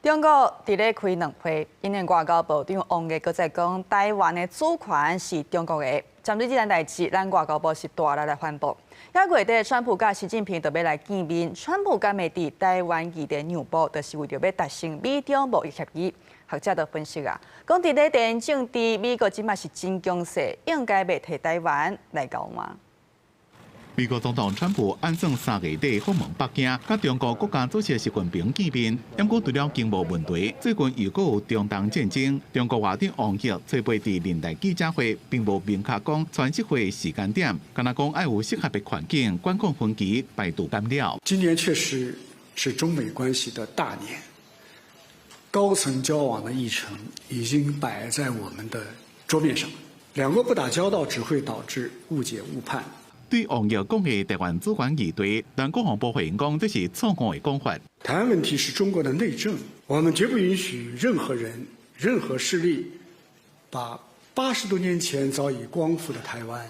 中国伫咧开两会，因为外交部长王毅搁在讲，台湾的主权是中国的。针对这件代志，咱外交部是大力来反驳。下月底，川普甲习近平就要来见面，川普敢会伫台湾议题让步，就是为着要达成美中贸易协议。学者就分析啊，讲伫咧地缘政治，美国即马是真强势，应该袂替台湾来交换。美国总统川普按算3月底访问北京，甲中国国家主席习近平见面。不过除了经贸问题，最近又有中东战争。中国外长王毅吹背伫年代记者会，并无明确讲传习会时间点，敢若讲爱有适合的环境，管控分歧，排除干扰。今年确实是中美关系的大年，高层交往的议程已经摆在我们的桌面上。两国不打交道，只会导致误解误判。对王毅讲的台湾主权议题，但国防部回应讲这是错误的讲法。台湾问题是中国的内政，我们绝不允许任何人、任何势力把80多年前早已光复的台湾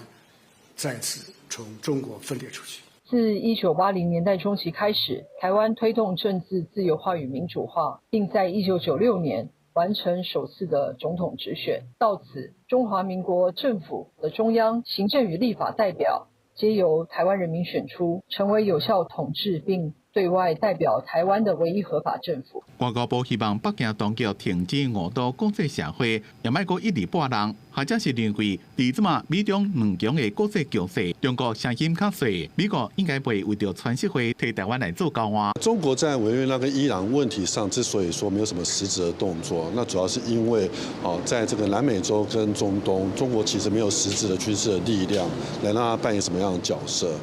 再次从中国分裂出去。自1980年代中期开始，台湾推动政治自由化与民主化，并在1996年完成首次的总统直选。到此，中华民国政府的中央行政与立法代表皆由台湾人民选出，成为有效统治并对外代表台湾的唯一合法政府。外交部希望北京当局停止误导国际社会，也莫阁一直拨人，或者是认为伫即马美中两强的国际局势，中国声音较细，美国应该袂为着传习会替台湾来做交换。中国在委内瑞拉跟伊朗问题上，之所以说没有什么实质的动作，那主要是因为在这个南美洲跟中东，中国其实没有实质的军事的力量来让它扮演什么样的角色。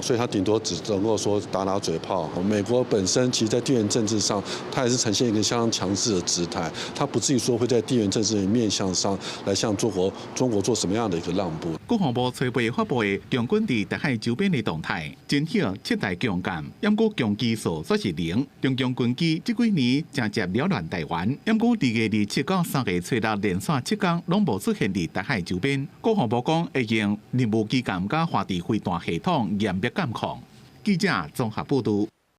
所以他顶多只能够说打打嘴炮。美国本身其实在地缘政治上，它也是呈现一个相当强势的姿态，它不至于说会在地缘政治的面向上来向中国做什么样的一个让步。国防部吹背发布的中军伫台海周边的动态，侦晓7台强舰，不过强机数则是0。中共军机这几年正接扰乱台湾，不过2月27到3月初6连续7天拢无出现伫台海周边。国防部讲会用任务机构甲华地飞弹系统严密监控。记者综合报道。